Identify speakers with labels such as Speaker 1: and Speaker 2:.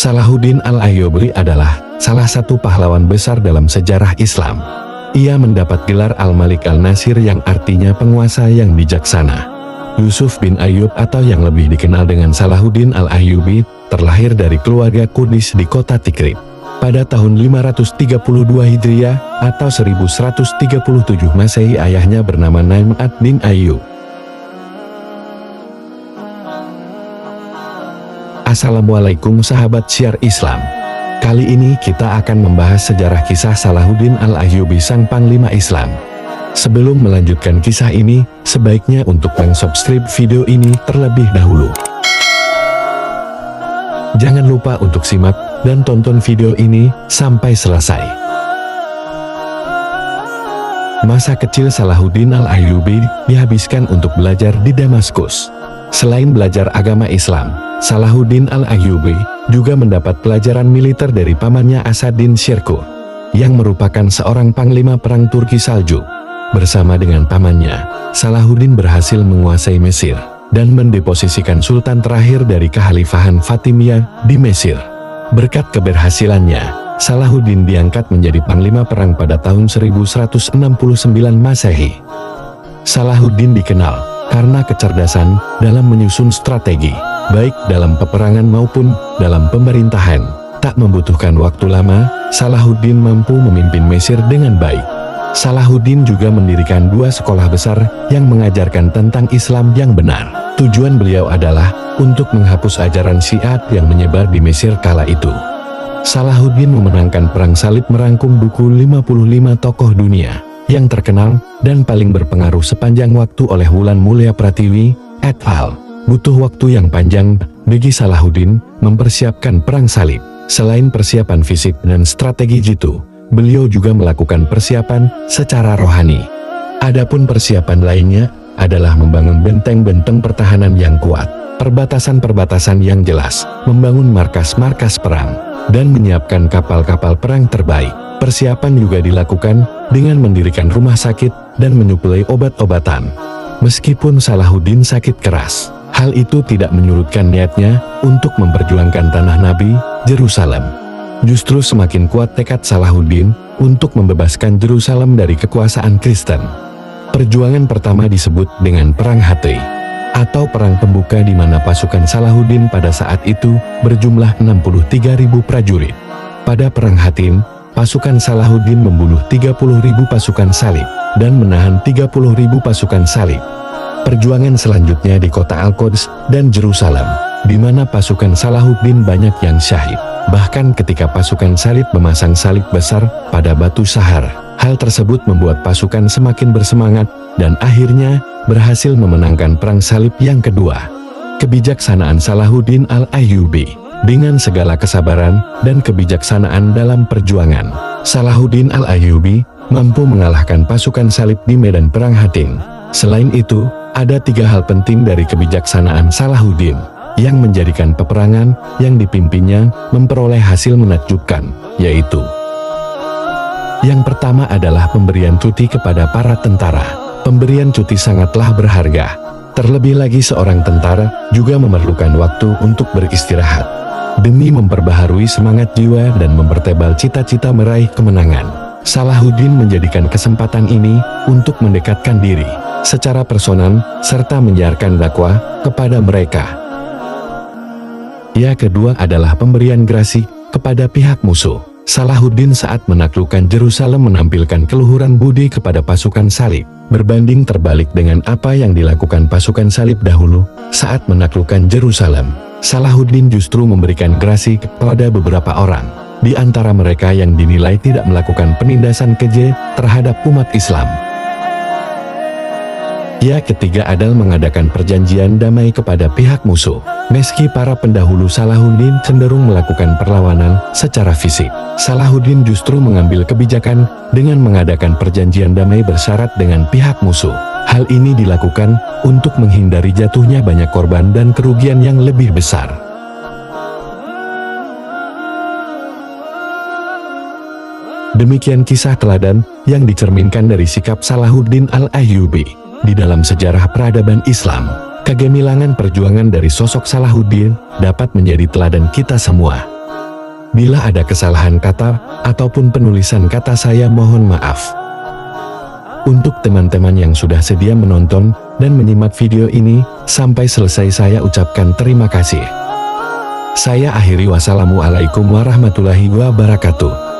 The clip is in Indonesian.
Speaker 1: Salahuddin Al-Ayyubi adalah salah satu pahlawan besar dalam sejarah Islam. Ia mendapat gelar Al-Malik Al-Nasir yang artinya penguasa yang bijaksana. Yusuf bin Ayyub atau yang lebih dikenal dengan Salahuddin Al-Ayyubi terlahir dari keluarga Kudis di kota Tikrit pada tahun 532 Hijriah atau 1137 Masehi. Ayahnya bernama Naim ad-Din Ayyub. Assalamualaikum sahabat syiar Islam. Kali ini kita akan membahas sejarah kisah Salahuddin Al-Ayyubi sang panglima Islam. Sebelum melanjutkan kisah ini, sebaiknya untuk mensubscribe video ini terlebih dahulu. Jangan lupa untuk simak dan tonton video ini sampai selesai. Masa kecil Salahuddin Al-Ayyubi dihabiskan untuk belajar di Damaskus. Selain belajar agama Islam, Salahuddin Al-Ayyubi juga mendapat pelajaran militer dari pamannya Asaddin Shirkuh, yang merupakan seorang panglima perang Turki Saljuk. Bersama dengan pamannya, Salahuddin berhasil menguasai Mesir dan mendeposisikan sultan terakhir dari kekhalifahan Fatimiyah di Mesir. Berkat keberhasilannya, Salahuddin diangkat menjadi panglima perang pada tahun 1169 Masehi. Salahuddin dikenal karena kecerdasan dalam menyusun strategi, baik dalam peperangan maupun dalam pemerintahan. Tak membutuhkan waktu lama, Salahuddin mampu memimpin Mesir dengan baik. Salahuddin juga mendirikan dua sekolah besar yang mengajarkan tentang Islam yang benar. Tujuan beliau adalah untuk menghapus ajaran Syiah yang menyebar di Mesir kala itu. Salahuddin memenangkan Perang Salib, merangkum buku 55 tokoh dunia yang terkenal dan paling berpengaruh sepanjang waktu oleh Wulan Mulia Pratiwi et al. Butuh waktu yang panjang bagi Salahuddin mempersiapkan Perang Salib. Selain persiapan fisik dan strategi jitu, beliau juga melakukan persiapan secara rohani. Adapun persiapan lainnya adalah membangun benteng-benteng pertahanan yang kuat, perbatasan-perbatasan yang jelas, membangun markas-markas perang, dan menyiapkan kapal-kapal perang terbaik. Persiapan juga dilakukan dengan mendirikan rumah sakit dan menyuplai obat-obatan. Meskipun Salahuddin sakit keras, hal itu tidak menyurutkan niatnya untuk memperjuangkan tanah Nabi, Yerusalem. Justru semakin kuat tekad Salahuddin untuk membebaskan Yerusalem dari kekuasaan Kristen. Perjuangan pertama disebut dengan Perang Hatay, atau perang pembuka, di mana pasukan Salahuddin pada saat itu berjumlah 63.000 prajurit. Pada Perang Hattin, pasukan Salahuddin membunuh 30.000 pasukan salib dan menahan 30.000 pasukan salib. Perjuangan selanjutnya di kota Al-Quds dan Yerusalem, di mana pasukan Salahuddin banyak yang syahid. Bahkan ketika pasukan salib memasang salib besar pada batu Sahar, hal tersebut membuat pasukan semakin bersemangat dan akhirnya berhasil memenangkan Perang Salib yang kedua. Kebijaksanaan Salahuddin Al-Ayyubi. Dengan segala kesabaran dan kebijaksanaan dalam perjuangan, Salahuddin Al-Ayyubi mampu mengalahkan pasukan salib di medan Perang Hattin. Selain itu, ada tiga hal penting dari kebijaksanaan Salahuddin yang menjadikan peperangan yang dipimpinnya memperoleh hasil menakjubkan, yaitu: yang pertama adalah pemberian cuti kepada para tentara. Pemberian cuti sangatlah berharga. Terlebih lagi seorang tentara juga memerlukan waktu untuk beristirahat, demi memperbaharui semangat jiwa dan mempertebal cita-cita meraih kemenangan. Salahuddin menjadikan kesempatan ini untuk mendekatkan diri secara personal serta menyiarkan dakwah kepada mereka. Yang kedua adalah pemberian grasi kepada pihak musuh. Salahuddin saat menaklukkan Yerusalem menampilkan keluhuran budi kepada pasukan salib, berbanding terbalik dengan apa yang dilakukan pasukan salib dahulu saat menaklukkan Yerusalem. Salahuddin justru memberikan grasi kepada beberapa orang, di antara mereka yang dinilai tidak melakukan penindasan keji terhadap umat Islam. Yang ketiga adalah mengadakan perjanjian damai kepada pihak musuh. Meski para pendahulu Salahuddin cenderung melakukan perlawanan secara fisik, Salahuddin justru mengambil kebijakan dengan mengadakan perjanjian damai bersyarat dengan pihak musuh. Hal ini dilakukan untuk menghindari jatuhnya banyak korban dan kerugian yang lebih besar. Demikian kisah teladan yang dicerminkan dari sikap Salahuddin Al-Ayyubi di dalam sejarah peradaban Islam. Kegemilangan perjuangan dari sosok Salahuddin dapat menjadi teladan kita semua. Bila ada kesalahan kata ataupun penulisan kata, saya mohon maaf. Untuk teman-teman yang sudah sedia menonton dan menyimak video ini sampai selesai, saya ucapkan terima kasih. Saya akhiri, wassalamualaikum warahmatullahi wabarakatuh.